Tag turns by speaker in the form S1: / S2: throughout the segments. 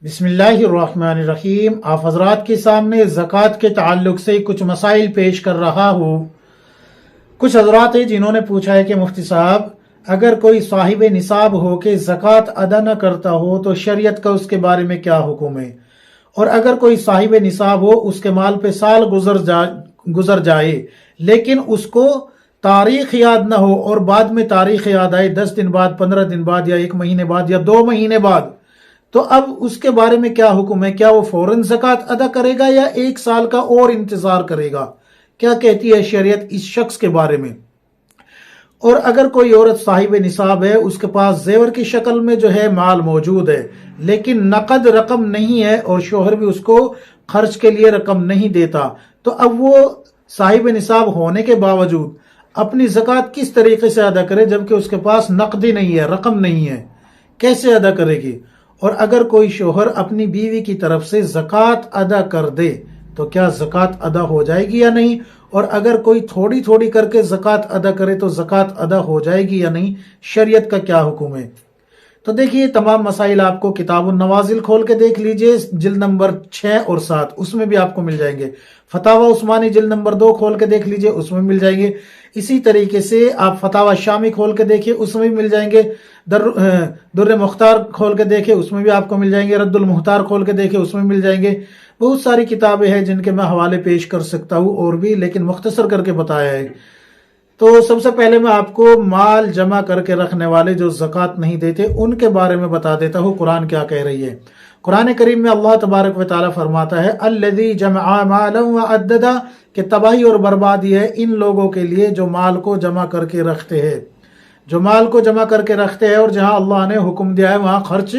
S1: बिस्मिल्लाहिर्रहमानिर्रहीम। आप हजरात के सामने ज़कात के ताल्लुक से कुछ मसाइल पेश कर रहा हूँ। कुछ हजरात हैं जिन्होंने पूछा है कि मुफ्ती साहब, अगर कोई साहिब निसाब हो के ज़कात अदा न करता हो तो शरीयत का उसके बारे में क्या हुक्म है, और अगर कोई साहिब निसाब हो, उसके माल पे साल गुजर जाए लेकिन उसको तारीख याद ना हो और बाद में तारीख याद आए 10 दिन बाद, 15 दिन बाद, या 1 महीने बाद, या 2 महीने बाद, तो अब उसके बारे में क्या हुक्म है? क्या वो फौरन ज़कात अदा करेगा या 1 साल का और इंतजार करेगा? क्या कहती है शरीयत इस शख्स के बारे में? और अगर कोई औरत साहिब निसाब है, उसके पास जेवर की शक्ल में जो है माल मौजूद है लेकिन नकद रकम नहीं है और शोहर भी उसको खर्च के लिए रकम नहीं देता, तो अब वो साहिब निसाब होने के बावजूद अपनी ज़कात किस तरीके से अदा करे जबकि उसके पास नकदी नहीं है, रकम नहीं है? कैसे अदा करेगी? और अगर कोई शोहर अपनी बीवी की तरफ से ज़कात अदा कर दे तो क्या ज़कात अदा हो जाएगी या नहीं? और अगर कोई थोड़ी थोड़ी करके ज़कात अदा करे तो ज़कात अदा हो जाएगी या नहीं? शरीयत का क्या हुक्म है? तो देखिए, तमाम मसाइल आपको किताबुन नवाजिल खोल के देख लीजिए, जिल्द नंबर 6 और 7, उसमें भी आपको मिल जाएंगे। फतावा उस्मानी जिल्द नंबर 2 खोल के देख लीजिए, उसमें मिल जाएंगे। इसी तरीके से आप फतावा शामी खोल के देखिए, उसमें भी मिल जाएंगे। दुर्र मुख्तार खोल के देखिए, उसमें भी आपको मिल जाएंगे। रद्दुल मुख्तार खोल के देखिए, उसमें मिल जाएंगे। बहुत सारी किताबें हैं जिनके मैं हवाले पेश कर सकता हूँ और भी, लेकिन मुख्तसर करके बताया है। तो सबसे पहले मैं आपको माल जमा करके रखने वाले जो ज़कात नहीं देते उनके बारे में बता देता हूँ कुरान क्या कह रही है। कुरान करीम में अल्लाह तबारक व तआला फरमाता है, अल्लज़ी जमअ मालन व अद्ददा, कि तबाही और बर्बादी है इन लोगों के लिए जो माल को जमा करके रखते हैं, जो माल को जमा करके रखते हैं और जहां अल्लाह ने हुक्म दिया है वहां खर्च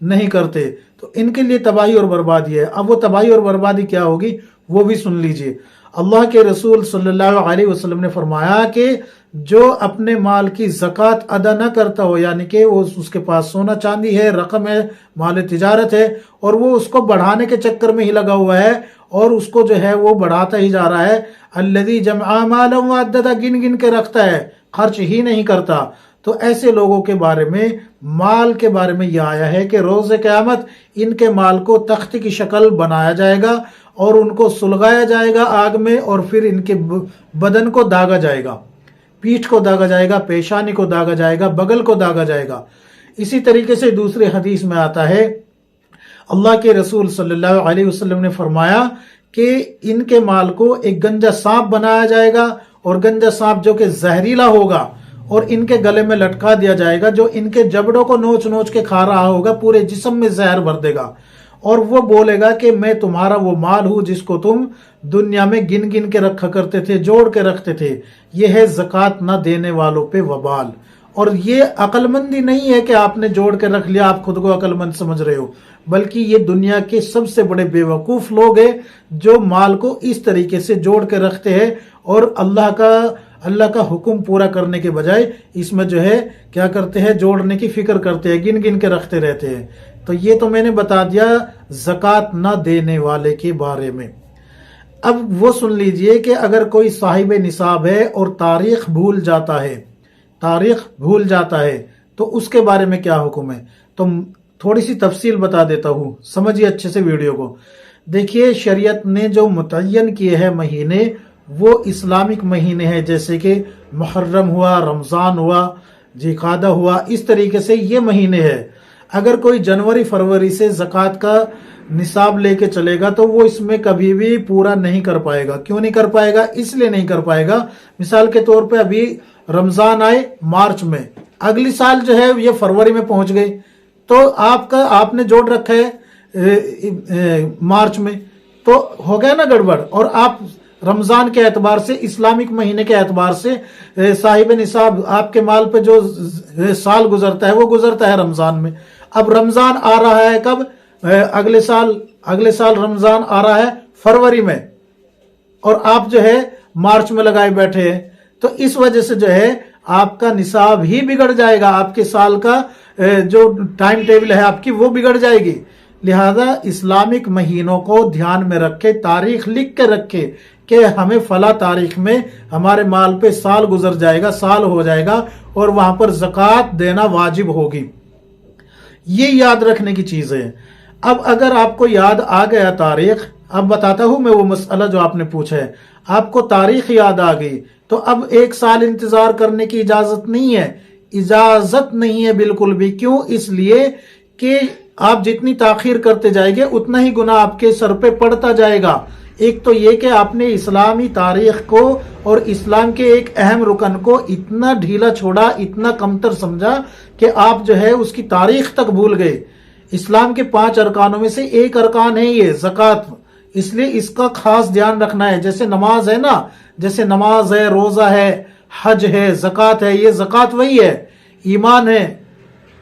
S1: नहीं करते, तो इनके लिए तबाही और बर्बादी है। अब वो तबाही और बर्बादी क्या होगी वो भी सुन लीजिए। अल्लाह के रसूल सल्लल्लाहु अलैहि वसल्लम ने फरमाया कि जो अपने माल की ज़कात अदा न करता हो, यानी कि वो उसके पास सोना चांदी है, रकम है, माल तिजारत है, और वो उसको बढ़ाने के चक्कर में ही लगा हुआ है और उसको जो है वो बढ़ाता ही जा रहा है, अल्लज़ी जमअ मालन व अद्ददा, गिन गिन के रखता है, खर्च ही नहीं करता, तो ऐसे लोगों के बारे में, माल के बारे में यह आया है कि रोज़ क़यामत इनके माल को तख्त की शक्ल बनाया जाएगा और उनको सुलगाया जाएगा आग में, और फिर इनके बदन को दागा जाएगा, पीठ को दागा जाएगा, पेशानी को दागा जाएगा, बगल को दागा जाएगा। इसी तरीके से दूसरे हदीस में आता है, अल्लाह के रसूल सल्लल्लाहु अलैहि वसल्लम ने फरमाया कि इनके माल को एक गंजा सांप बनाया जाएगा, और गंजा सांप जो कि जहरीला होगा और इनके गले में लटका दिया जाएगा, जो इनके जबड़ों को नोच नोच के खा रहा होगा, पूरे जिस्म में जहर भर देगा, और वो बोलेगा कि मैं तुम्हारा वो माल हूं जिसको तुम दुनिया में गिन गिन के रखा करते थे, जोड़ के रखते थे। ये है ज़कात न देने वालों पे वबाल। और ये अक्लमंदी नहीं है कि आपने जोड़ के रख लिया, आप खुद को अक्लमंद समझ रहे हो, बल्कि ये दुनिया के सबसे बड़े बेवकूफ लोग हैं जो माल को इस तरीके से जोड़ के रखते हैं और अल्लाह का हुक्म पूरा करने के बजाय इसमें जो है क्या करते हैं, जोड़ने की फिक्र करते हैं, गिन गिन के रखते रहते हैं। तो ये तो मैंने बता दिया ज़कात न देने वाले के बारे में। अब वो सुन लीजिए कि अगर कोई साहिब निसाब है और तारीख भूल जाता है तो उसके बारे में क्या हुक्म है? तो थोड़ी सी तफसील बता देता हूँ, समझिए अच्छे से वीडियो को। देखिए, शरीयत ने जो मुतय्यन किए हैं महीने, वो इस्लामिक महीने हैं, जैसे कि मुहर्रम हुआ, रमज़ान हुआ, जिकादा हुआ, इस तरीके से ये महीने हैं। अगर कोई जनवरी फरवरी से ज़कात का निसाब लेके चलेगा तो वो इसमें कभी भी पूरा नहीं कर पाएगा। क्यों नहीं कर पाएगा? इसलिए नहीं कर पाएगा, मिसाल के तौर पे अभी रमज़ान आए मार्च में, अगली साल जो है ये फरवरी में पहुंच गई, तो आपने जोड़ रखा है मार्च में, तो हो गया ना गड़बड़। और आप रमजान के एतबार से, इस्लामिक महीने के एतबार से साहिब निसाब आपके माल पे जो साल गुजरता है वो गुजरता है रमजान में। अब रमजान आ रहा है कब? अगले साल रमजान आ रहा है फरवरी में, और आप जो है मार्च में लगाए बैठे हैं, तो इस वजह से जो है आपका निसाब ही बिगड़ जाएगा, आपके साल का जो टाइम टेबल है आपकी वो बिगड़ जाएगी। लिहाजा इस्लामिक महीनों को ध्यान में रखे, तारीख लिख के रखे कि हमें फला तारीख में हमारे माल पे साल गुजर जाएगा, साल हो जाएगा और वहां पर ज़कात देना वाजिब होगी। ये याद रखने की चीज है। اب اگر آپ کو یاد آ گیا تاریخ، اب بتاتا ہوں میں وہ مسئلہ جو آپ نے پوچھا ہے، آپ کو تاریخ یاد آ گئی تو اب 1 سال انتظار کرنے کی اجازت نہیں ہے، اجازت نہیں ہے بالکل بھی۔ کیوں؟ اس لیے کہ آپ جتنی تاخیر کرتے جائیں گے اتنا ہی گناہ آپ کے سر پہ پڑتا جائے گا۔ ایک تو یہ کہ آپ نے اسلامی تاریخ کو اور اسلام کے ایک اہم رکن کو اتنا ڈھیلا چھوڑا، اتنا کمتر سمجھا کہ آپ جو ہے اس کی تاریخ تک بھول گئے۔ اسلام کے 5 ارکانوں میں سے ایک ارکان ہے یہ زکوٰۃ، اس لیے اس کا خاص دھیان رکھنا ہے۔ جیسے نماز ہے نا، جیسے نماز ہے، روزہ ہے، حج ہے، زکوٰۃ ہے، یہ زکوٰۃ وہی ہے۔ ایمان ہے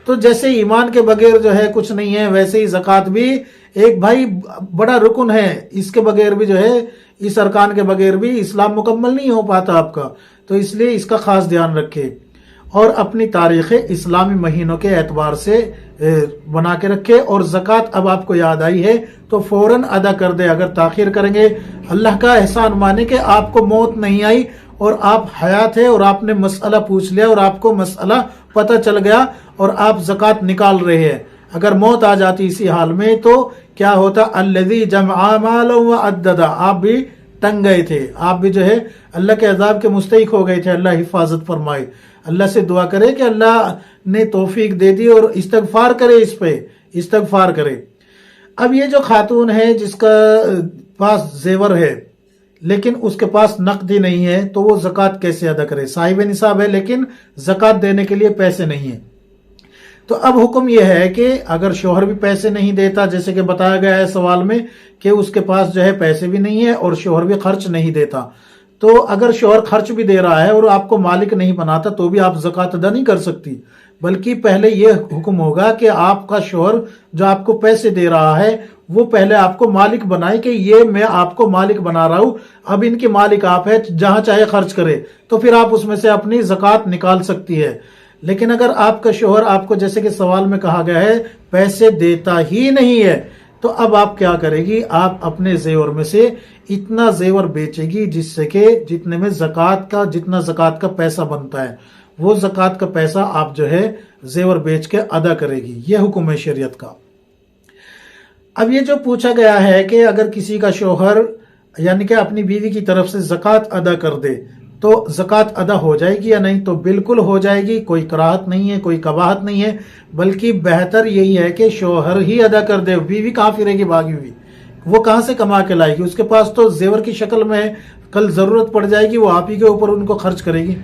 S1: تو جیسے ایمان کے بغیر جو ہے کچھ نہیں ہے، ویسے ہی زکوٰۃ بھی ایک بھائی بڑا رکن ہے، اس کے بغیر بھی جو ہے، اس ارکان کے بغیر بھی اسلام مکمل نہیں ہو پاتا آپ کا، تو اس لیے اس کا خاص دھیان رکھے اور اپنی تاریخ اسلامی مہینوں کے اعتبار سے بنا کے رکھے۔ اور زکوٰۃ اب آپ کو یاد آئی ہے تو فوراً ادا کر دے۔ اگر تاخیر کریں گے اللہ کا احسان مانے کہ آپ کو موت نہیں آئی اور آپ حیات ہے اور آپ نے مسئلہ پوچھ لیا اور آپ کو مسئلہ پتہ چل گیا اور آپ زکوٰۃ نکال رہے ہیں۔ اگر موت آ جاتی اسی حال میں تو کیا ہوتا؟ الذی جمع مالا وعددا، آپ بھی ٹنگ گئے تھے، آپ بھی جو ہے اللہ کے عذاب کے مستحق ہو گئے تھے۔ اللہ حفاظت فرمائے۔ اللہ سے دعا کرے کہ اللہ نے توفیق دے دی اور استغفار کرے، اس پہ استغفار کرے۔ اب یہ جو خاتون ہے جس کا پاس زیور ہے لیکن اس کے پاس نقد ہی نہیں ہے تو وہ زکوٰۃ کیسے ادا کرے؟ صاحب نصاب ہے لیکن زکوٰۃ دینے کے لیے پیسے نہیں ہیں۔ تو اب حکم یہ ہے کہ اگر شوہر بھی پیسے نہیں دیتا، جیسے کہ بتایا گیا ہے سوال میں کہ اس کے پاس جو ہے پیسے بھی نہیں ہے اور شوہر بھی خرچ نہیں دیتا، تو اگر شوہر خرچ بھی دے رہا ہے اور آپ کو مالک نہیں بناتا تو بھی آپ زکوٰۃ ادا نہیں کر سکتی، بلکہ پہلے یہ حکم ہوگا کہ آپ کا شوہر جو آپ کو پیسے دے رہا ہے وہ پہلے آپ کو مالک بنائے کہ یہ میں آپ کو مالک بنا رہا ہوں، اب ان کے مالک آپ ہے، جہاں چاہے خرچ کرے، تو پھر آپ اس میں سے اپنی زکوٰۃ نکال سکتی ہے۔ لیکن اگر آپ کا شوہر آپ کو جیسے کہ سوال میں کہا گیا ہے پیسے دیتا ہی نہیں ہے تو اب آپ کیا کرے گی؟ آپ اپنے زیور میں سے اتنا زیور بیچے گی جس سے کہ جتنے میں جتنا زکوٰۃ کا پیسہ بنتا ہے وہ زکوٰۃ کا پیسہ آپ جو ہے زیور بیچ کے ادا کرے گی۔ یہ حکم ہے شریعت کا۔ اب یہ جو پوچھا گیا ہے کہ اگر کسی کا شوہر یعنی کہ اپنی بیوی کی طرف سے زکوٰۃ ادا کر دے تو زکوٰۃ ادا ہو جائے گی یا نہیں؟ تو بالکل ہو جائے گی، کوئی کراہت نہیں ہے، کوئی قباحت نہیں ہے، بلکہ بہتر یہی ہے کہ شوہر ہی ادا کر دے۔ بیوی کہاں پھرے گی بھاگی ہوئی؟ وہ کہاں سے کما کے لائے گی؟ اس کے پاس تو زیور کی شکل میں کل ضرورت پڑ جائے گی، وہ آپ ہی کے اوپر ان کو خرچ کرے گی۔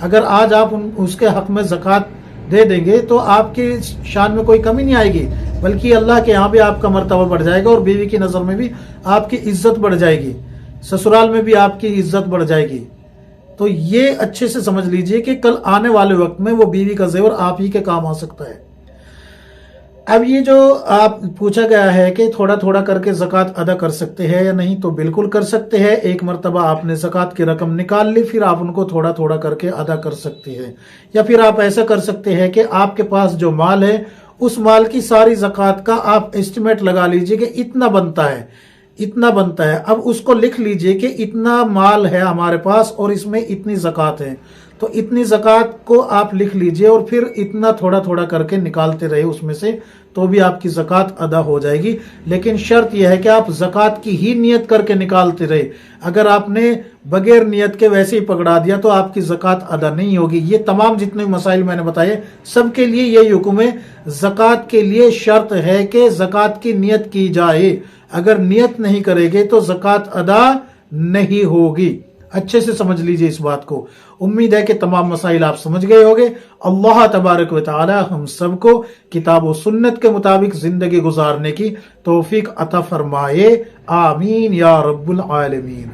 S1: اگر آج آپ اس کے حق میں زکوٰۃ دے دیں گے تو آپ کی شان میں کوئی کمی نہیں آئے گی، بلکہ اللہ کے یہاں بھی آپ کا مرتبہ بڑھ جائے گا اور بیوی کی نظر میں بھی آپ کی عزت بڑھ جائے گی، سسرال میں بھی آپ کی عزت بڑھ جائے گی۔ تو یہ اچھے سے سمجھ لیجئے کہ کل آنے والے وقت میں وہ بیوی کا زیور آپ ہی کے کام آ سکتا ہے۔ اب یہ جو آپ پوچھا گیا ہے کہ تھوڑا تھوڑا کر کے زکوٰۃ ادا کر سکتے ہیں یا نہیں، تو بالکل کر سکتے ہیں۔ ایک مرتبہ آپ نے زکوٰۃ کی رقم نکال لی، پھر آپ ان کو تھوڑا تھوڑا کر کے ادا کر سکتے ہیں، یا پھر آپ ایسا کر سکتے ہیں کہ آپ کے پاس جو مال ہے اس مال کی ساری زکوٰۃ کا آپ اسٹیمیٹ لگا لیجئے کہ اتنا بنتا ہے، اتنا بنتا ہے۔ اب اس کو لکھ لیجئے کہ اتنا مال ہے ہمارے پاس اور اس میں اتنی زکوٰۃ ہے، تو اتنی زکوٰۃ کو آپ لکھ لیجئے اور پھر اتنا تھوڑا تھوڑا کر کے نکالتے رہے اس میں سے، تو بھی آپ کی زکوٰۃ ادا ہو جائے گی۔ لیکن شرط یہ ہے کہ آپ زکوٰۃ کی ہی نیت کر کے نکالتے رہے۔ اگر آپ نے بغیر نیت کے ویسے ہی پکڑا دیا تو آپ کی زکوٰۃ ادا نہیں ہوگی۔ یہ تمام جتنے مسائل میں نے بتائے سب کے لیے یہی حکم ہے۔ زکوٰۃ کے لیے شرط ہے کہ زکوٰۃ کی نیت کی جائے، اگر نیت نہیں کرے گے تو زکوٰۃ ادا نہیں ہوگی۔ اچھے سے سمجھ لیجئے اس بات کو۔ امید ہے کہ تمام مسائل آپ سمجھ گئے ہوگے۔ اللہ تبارک و تعالی ہم سب کو کتاب و سنت کے مطابق زندگی گزارنے کی توفیق عطا فرمائے، آمین یا رب العالمین۔